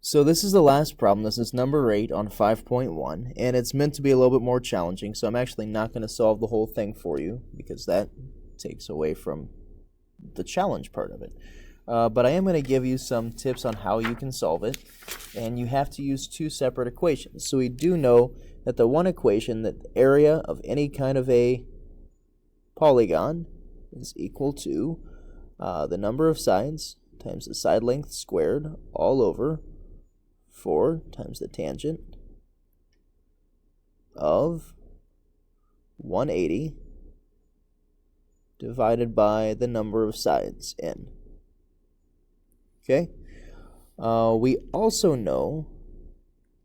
So this is the last problem. This is number 8 on 5.1, and it's meant to be a little bit more challenging, so I'm actually not going to solve the whole thing for you because that takes away from the challenge part of it. But I am going to give you some tips on how you can solve it, and you have to use two separate equations. So we do know that the one equation, that the area of any kind of a polygon is equal to the number of sides times the side length squared all over 4 times the tangent of 180 divided by the number of sides n. Okay? We also know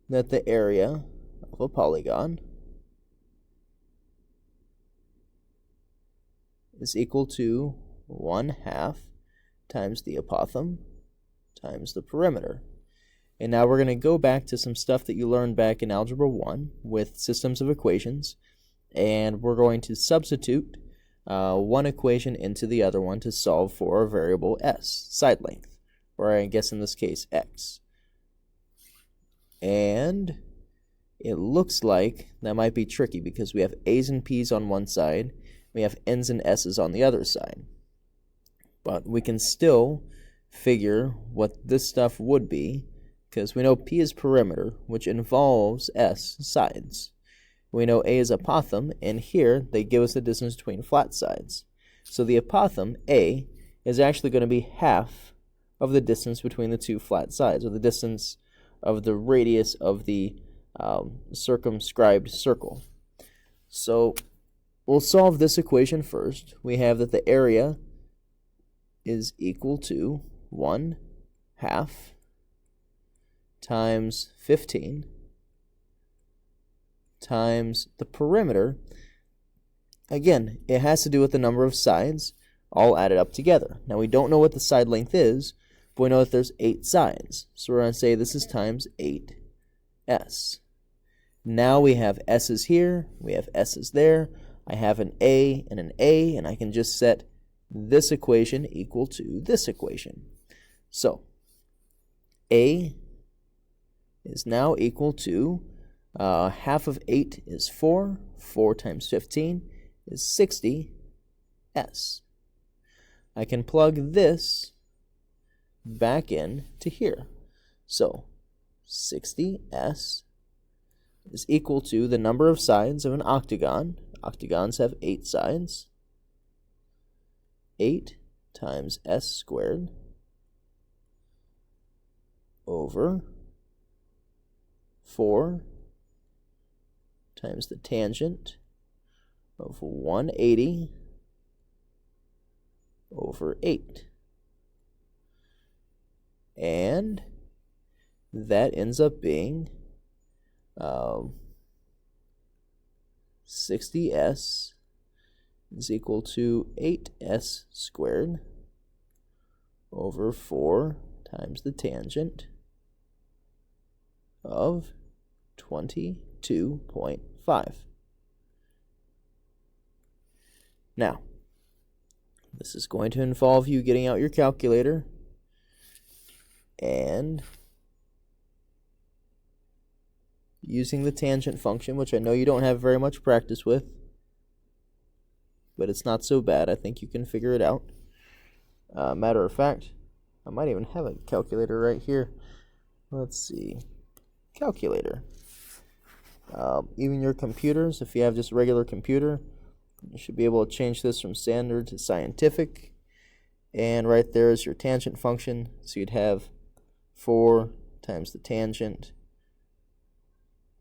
that the area of a polygon is equal to 1/2 times the apothem times the perimeter. And now we're going to go back to some stuff that you learned back in Algebra 1 with systems of equations, and we're going to substitute one equation into the other one to solve for a variable s, side length, or I guess in this case x. And it looks like that might be tricky because we have a's and p's on one side, we have n's and s's on the other side. But we can still figure what this stuff would be, because we know P is perimeter, which involves S, sides. We know A is apothem, and here they give us the distance between flat sides. So the apothem, A, is actually going to be half of the distance between the two flat sides, or the distance of the radius of the circumscribed circle. So we'll solve this equation first. We have that the area is equal to 1/2 times 15 times the perimeter. Again, it has to do with the number of sides all added up together. Now we don't know what the side length is, but we know that there's 8 sides. So we're going to say this is times 8s. Now we have s's here, we have s's there, I have an a, and I can just set this equation equal to this equation. So a is now equal to half of 8 is 4. 4 times 15 is 60s. I can plug this back in to here. So 60s is equal to the number of sides of an octagon. Octagons have 8 sides. 8 times s squared over 4 times the tangent of 180 over 8. And that ends up being 60s is equal to 8s squared over 4 times the tangent of 22.5. Now, this is going to involve you getting out your calculator and using the tangent function, which I know you don't have very much practice with, but it's not so bad. I think you can figure it out. Matter of fact, I might even have a calculator right here. Let's see. Calculator. Even your computers, if you have just a regular computer, you should be able to change this from standard to scientific. And right there is your tangent function. So you'd have 4 times the tangent.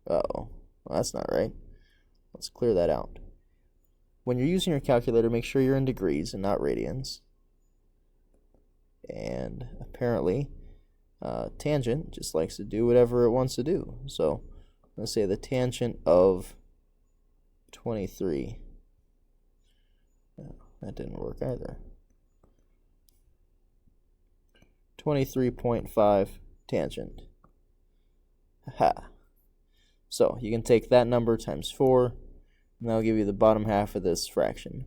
Uh-oh. Well, that's not right. Let's clear that out. When you're using your calculator, make sure you're in degrees and not radians. And apparently, tangent just likes to do whatever it wants to do. So let's say the tangent of 23. That didn't work either. 23.5 tangent. Ha. So you can take that number times 4, and that'll give you the bottom half of this fraction.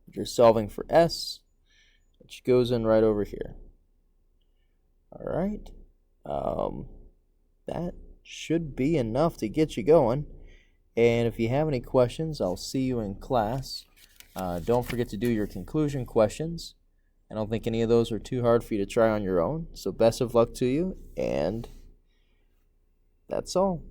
You're solving for s, which goes in right over here. All right. That should be enough to get you going. And if you have any questions, I'll see you in class. Don't forget to do your conclusion questions. I don't think any of those are too hard for you to try on your own. So best of luck to you, and that's all.